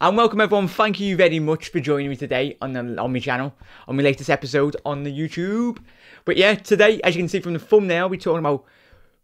And welcome everyone, thank you very much for joining me today on my channel, on my latest episode on the YouTube. But yeah, today, as you can see from the thumbnail, we're talking about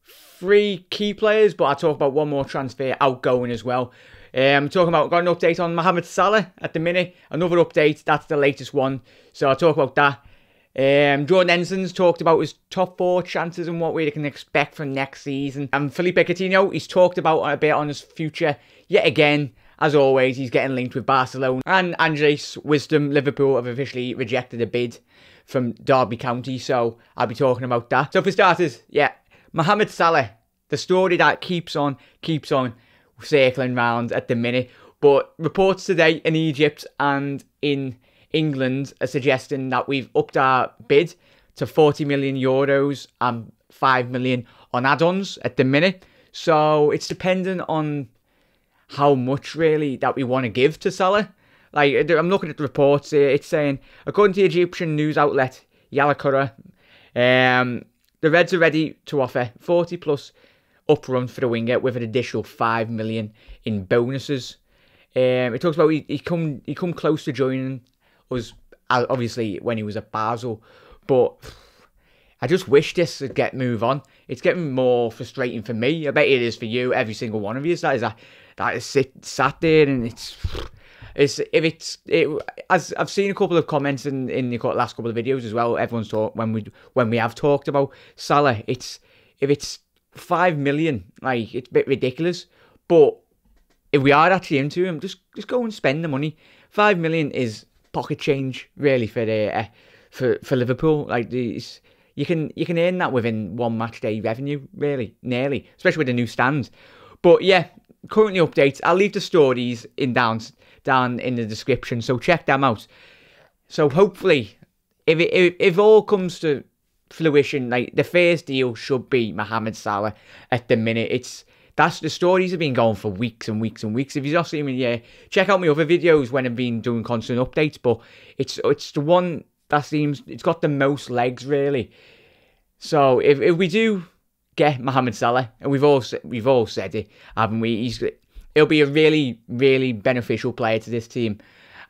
3 key players, but I'll talk about one more transfer outgoing as well. Got an update on Mohamed Salah at the minute, another update, that's the latest one, so I'll talk about that. Jordan Henderson's talked about his top 4 chances and what we can expect from next season. And Philippe Coutinho, he's talked about a bit on his future yet again. As always, he's getting linked with Barcelona. And Andres Wisdom, Liverpool have officially rejected a bid from Derby County, so I'll be talking about that. So for starters, yeah, Mohamed Salah, the story that keeps on circling round at the minute. But reports today in Egypt and in England are suggesting that we've upped our bid to €40 million and 5 million on add-ons at the minute. So it's dependent on how much really that we want to give to Salah. Like, I'm looking at the reports here, it's saying, according to the Egyptian news outlet Yalakura, the Reds are ready to offer 40 plus upfront for the winger with an additional 5 million in bonuses. It talks about he come close to joining us, obviously, when he was at Basel, but I just wish this would move on. It's getting more frustrating for me. I bet it is for you, every single one of you. That is sat there, and as I've seen a couple of comments in the last couple of videos as well. Everyone's talked when we have talked about Salah. If it's 5 million, like, it's a bit ridiculous. But if we are actually into him, just go and spend the money. 5 million is pocket change really for Liverpool. Like, you can earn that within one match day revenue, really, nearly, especially with the new stand. But yeah, currently updates. I'll leave the stories down in the description, so check them out. So hopefully, if all comes to fruition, like, the first deal should be Mohamed Salah at the minute. That's the stories have been going for weeks and weeks and weeks. If you've not seen me, yeah, check out my other videos when I've been doing constant updates. But it's the one that seems it's got the most legs really. So if we do get Mohamed Salah, and we've all said it, haven't we? He'll be a really, really beneficial player to this team.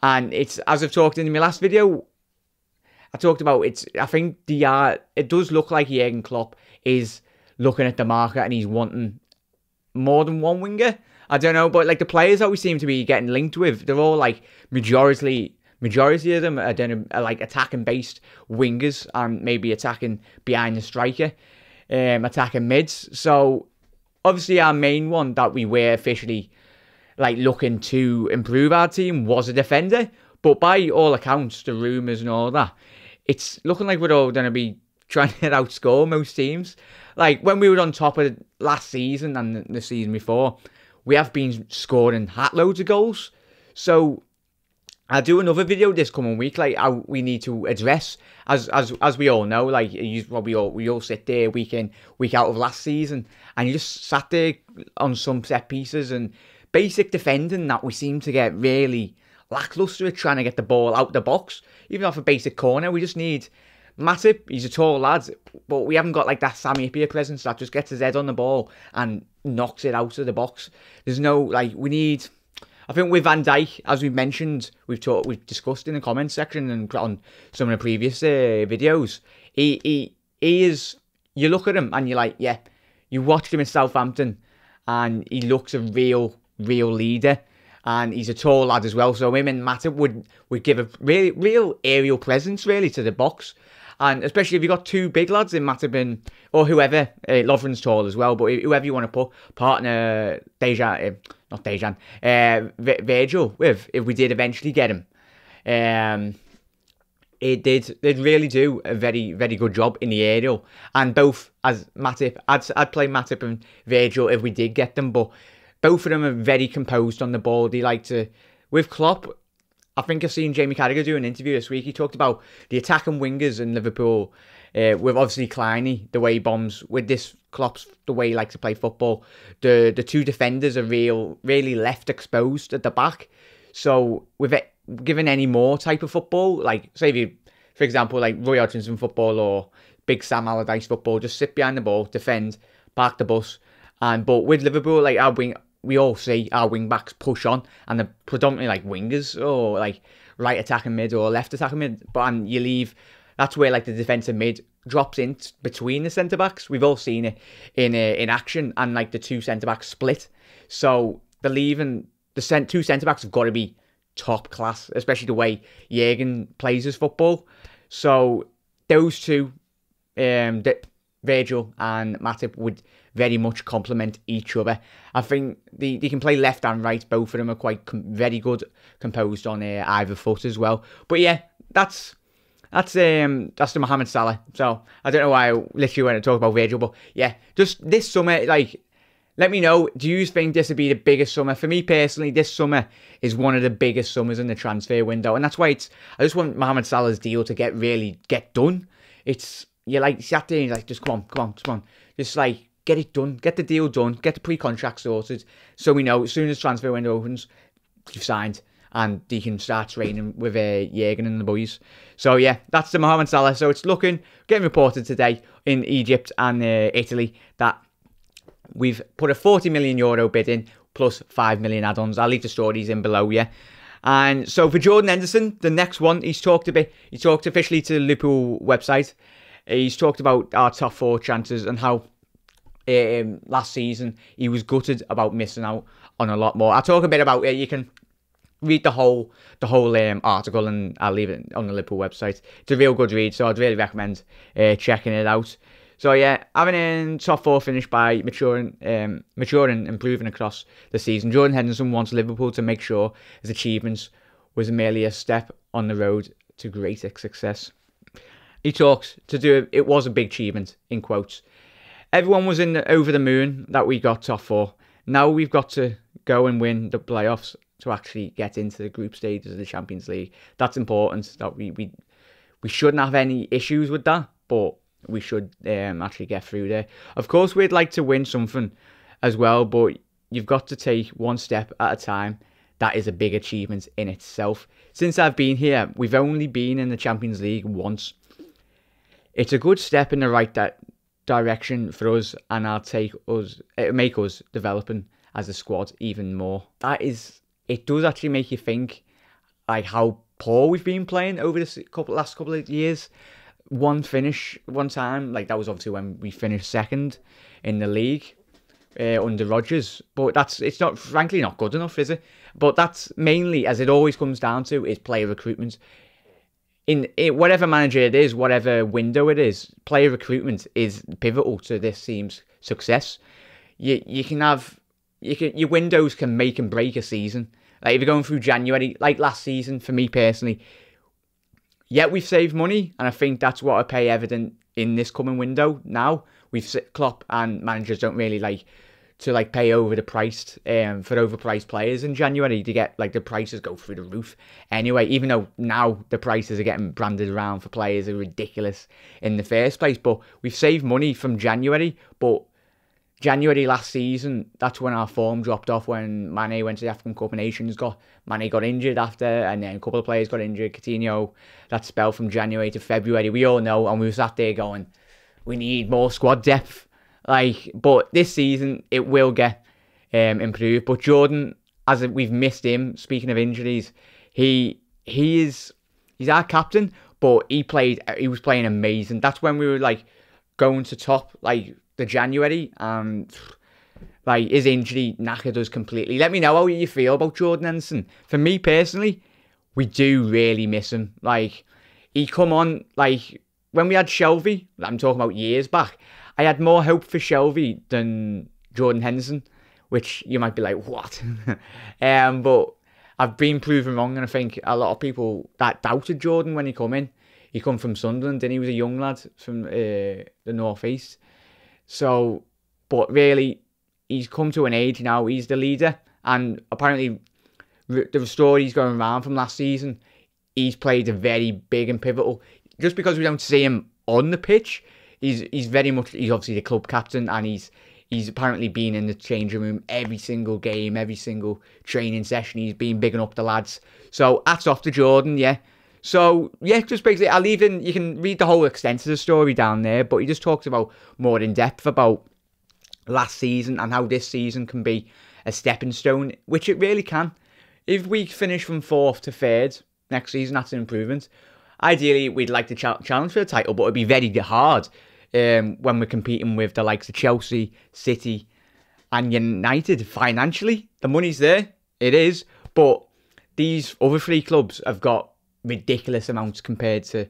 And it's, as I've talked in my last video, I talked about I think it does look like Jurgen Klopp is looking at the market and he's wanting more than one winger. I don't know, but like the players that we seem to be getting linked with, they're all like majority of them are like attacking based wingers and maybe attacking behind the striker, attacking mids. So obviously our main one that we were officially like looking to improve our team was a defender, but by all accounts, the rumours and all that, it's looking like we're all going to be trying to outscore most teams. Like, when we were on top of last season and the season before, we have been scoring hat loads of goals. So I'll do another video this coming week, like how we need to address, as we all know, like we all sit there week in, week out of last season, and you just sat there on some set pieces and basic defending that we seem to get really lacklustre at trying to get the ball out the box, even off a basic corner. We just need Matip. He's a tall lad, but we haven't got like that Sami Hyypiä presence that just gets his head on the ball and knocks it out of the box. There's no, like, we need, I think with Van Dijk, as we've mentioned, we've discussed in the comments section and on some of the previous videos, he is, you look at him and you're like, yeah, you watched him in Southampton and he looks a real leader, and he's a tall lad as well, so him and Matip would give a real aerial presence really to the box. And especially if you've got 2 big lads in Matip or whoever, Lovren's tall as well, but whoever you want to put partner Virgil with, if we did eventually get him, they'd really do a very, very good job in the aerial. And both, as Matip, I'd play Matip and Virgil if we did get them, but both of them are very composed on the ball. They like to, with Klopp, I think I've seen Jamie Carragher do an interview this week. He talked about the attacking wingers in Liverpool, with obviously Kleiny, the way he bombs, with this Klopp's, the way he likes to play football. The 2 defenders are really left exposed at the back. So with it, given any more type of football, like say if you, for example, like Roy Hodgson football or Big Sam Allardyce football, just sit behind the ball, defend, park the bus. But with Liverpool, like we all see our wing backs push on, and they're predominantly like wingers or like right attacking mid or left attacking mid. But and you leave, that's where like the defensive mid drops in between the centre backs. We've all seen it in action, and like the two centre backs split. So the leaving the two centre backs have got to be top class, especially the way Jurgen plays his football. So those two, Virgil and Matip, would very much complement each other. I think they can play left and right. Both of them are quite very good composed on either foot as well. But yeah, that's the Mohamed Salah. So I don't know why I literally went to talk about Virgil, but yeah, just this summer, like, let me know, do you think this would be the biggest summer? For me personally, this summer is one of the biggest summers in the transfer window, and that's why I just want Mohamed Salah's deal to get done. You're like sat there and you're like, just come on. Just like, get it done. Get the deal done. Get the pre-contract sorted. So we know as soon as transfer window opens, you've signed. And they can start training with Jurgen and the boys. So yeah, that's the Mohamed Salah. So it's getting reported today in Egypt and Italy that we've put a €40 million bid in, plus 5 million add-ons. I'll leave the stories in below, yeah. And so for Jordan Henderson, the next one, he talked officially to the Liverpool website. He's talked about our top 4 chances and how last season he was gutted about missing out on a lot more. I'll talk a bit about it. You can read the whole article, and I'll leave it on the Liverpool website. It's a real good read, so I'd really recommend checking it out. So yeah, having a top 4 finish by maturing and improving across the season, Jordan Henderson wants Liverpool to make sure his achievements was merely a step on the road to greater success. He talks it was a big achievement, in quotes. Everyone was over the moon that we got top 4. Now we've got to go and win the playoffs to actually get into the group stages of the Champions League. That's important. That we shouldn't have any issues with that, but we should actually get through there. Of course, we'd like to win something as well, but you've got to take one step at a time. That is a big achievement in itself. Since I've been here, we've only been in the Champions League once. It's a good step in the right direction for us, and it'll make us developing as a squad even more. It does actually make you think like how poor we've been playing over this last couple of years. One time, like that was obviously when we finished second in the league under Rodgers. But it's not, frankly, not good enough, is it? But that's mainly, as it always comes down to, is player recruitment. In whatever manager it is, whatever window it is, player recruitment is pivotal to this team's success. Your windows can make and break a season. Like if you're going through January, like last season, for me personally, yeah, we've saved money, and I think that's what I pay evident in this coming window. Now Klopp and managers don't really like to pay for overpriced players in January. To get the prices go through the roof anyway. Even though now the prices are getting branded around for players are ridiculous in the first place, but we've saved money from January. But January last season, that's when our form dropped off, when Mane went to the African Cup of Nations. Mane got injured after, and then a couple of players got injured. Coutinho, that spell from January to February, we all know, and we were sat there going, we need more squad depth. But this season, it will get improved. But Jordan, as we've missed him, speaking of injuries, he's our captain, but he was playing amazing. That's when we were going to top the January, and his injury knackered us completely. Let me know how you feel about Jordan Henderson. For me personally, we do really miss him. He come on, when we had Shelvey, I'm talking about years back, I had more hope for Shelvey than Jordan Henderson, which you might be like, what? But I've been proven wrong, and I think a lot of people that doubted Jordan when he come in. He come from Sunderland, and he was a young lad from the North East. So, but really, he's come to an age now. He's the leader, and apparently, the stories going around from last season, he's played a very big and pivotal. Just because we don't see him on the pitch, he's obviously the club captain, and he's apparently been in the changing room every single game, every single training session. He's been bigging up the lads. So hats off to Jordan, yeah. So, yeah, just basically, I'll leave in, you can read the whole extent of the story down there, but he just talks about more in depth about last season and how this season can be a stepping stone, which it really can. If we finish from 4th to 3rd next season, that's an improvement. Ideally, we'd like to challenge for the title, but it'd be very hard when we're competing with the likes of Chelsea, City, and United. Financially, the money's there, it is, but these other 3 clubs have got ridiculous amounts compared to...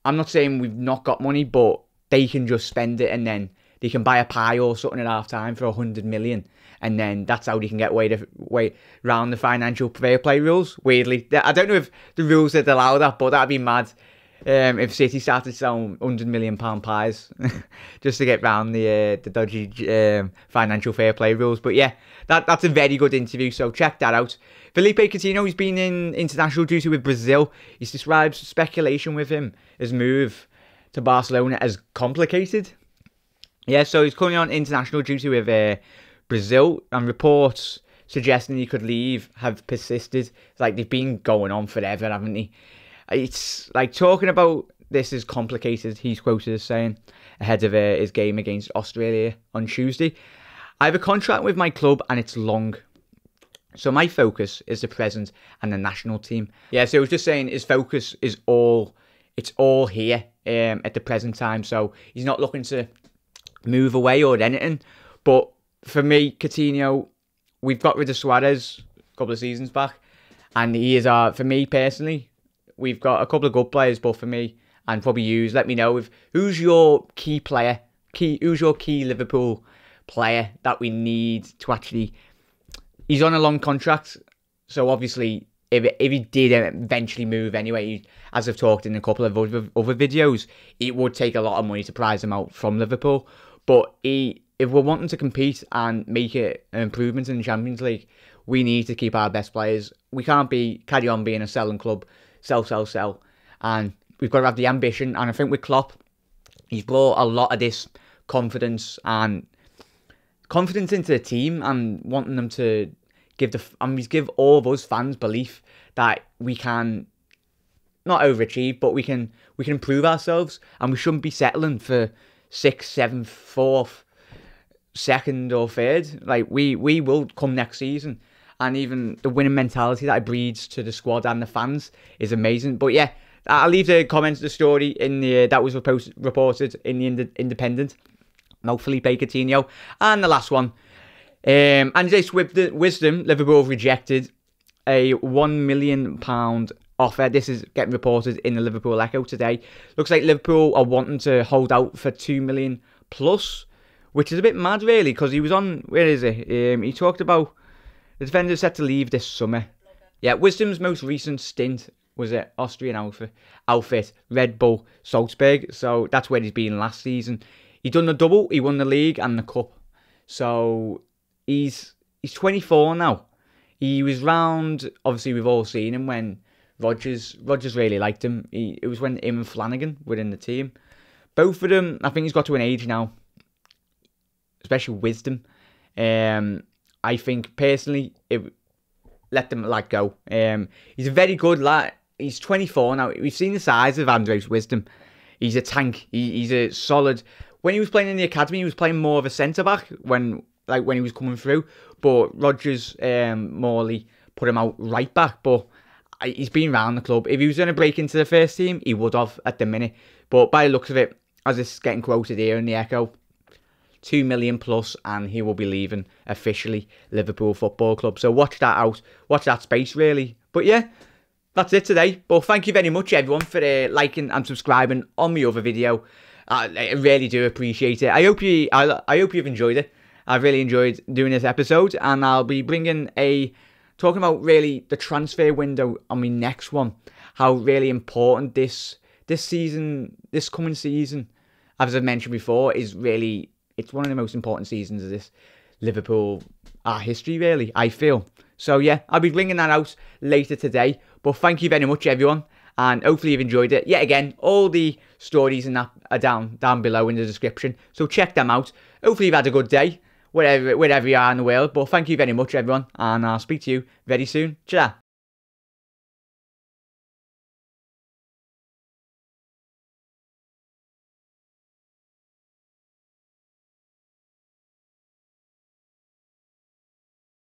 I'm not saying we've not got money, but they can just spend it and then they can buy a pie or something at half time for 100 million. And then that's how they can get way around the financial fair play rules. Weirdly, I don't know if the rules that allow that, but that'd be mad if City started selling £100 million pies just to get round the dodgy financial fair play rules. But yeah, that's a very good interview, so check that out. Philippe Coutinho, he's been in international duty with Brazil. He's described speculation with him, his move to Barcelona, as complicated. Yeah, so he's currently on international duty with Brazil, and reports suggesting he could leave have persisted. It's like they've been going on forever, haven't they? It's like talking about this is complicated, he's quoted as saying, ahead of his game against Australia on Tuesday. I have a contract with my club and it's long. So my focus is the present and the national team. Yeah, so he was just saying his focus is all here at the present time. So he's not looking to move away or anything. But for me, Coutinho, we've got rid of Suarez a couple of seasons back. And he is for me personally, we've got a couple of good players, but for me, and probably you, let me know who's your key player, who's your key Liverpool player that we need to actually... He's on a long contract, so obviously, if he did eventually move anyway, as I've talked in a couple of other videos, it would take a lot of money to prize him out from Liverpool. But if we're wanting to compete and make an improvement in the Champions League, we need to keep our best players. We can't carry on being a selling club, sell. And we've got to have the ambition. And I think with Klopp, he's brought a lot of this confidence into the team and wanting them to give all of us fans belief that we can not overachieve, but we can improve ourselves, and we shouldn't be settling for 6th, 7th, 4th, 2nd or 3rd. Like we will come next season, and even the winning mentality that it breeds to the squad and the fans is amazing. But yeah, I'll leave the comments of the story in the that was reported in the Independent. No Philippe Coutinho. And the last one. And this with the wisdom, Liverpool rejected a £1 million offer. This is getting reported in the Liverpool Echo today. Looks like Liverpool are wanting to hold out for 2 million plus, which is a bit mad really, because he was on, where is it? He talked about the defender set to leave this summer. Yeah, Wisdom's most recent stint was at Austrian outfit Red Bull Salzburg. So that's where he's been last season. He done the double, he won the league and the cup. So he's 24 now. He was round, obviously we've all seen him when Rodgers really liked him. It was when him and Flanagan were in the team. Both of them, I think he's got to an age now, especially Wisdom. I think personally, let them go. He's a very good lad. He's 24 now. We've seen the size of Andre's Wisdom. He's a tank. He's a solid... When he was playing in the academy, he was playing more of a centre-back when he was coming through. But Rodgers, Morley put him out right back. But he's been around the club. If he was going to break into the first team, he would have at the minute. But by the looks of it, as it's getting quoted here in the Echo, 2 million plus, and he will be leaving officially Liverpool Football Club. So watch that out. Watch that space, really. But yeah, that's it today. But thank you very much, everyone, for liking and subscribing on my other video. I really do appreciate it. I hope you've enjoyed it. I've really enjoyed doing this episode, and I'll be talking about really the transfer window on my next one. How really important this coming season, as I've mentioned before, is really, it's one of the most important seasons of this Liverpool history, really, I feel. So yeah, I'll be bringing that out later today. But thank you very much, everyone. And hopefully you've enjoyed it. Yet again, all the stories and that are down below in the description. So check them out. Hopefully you've had a good day, wherever you are in the world. But thank you very much, everyone. And I'll speak to you very soon. Ta-ra.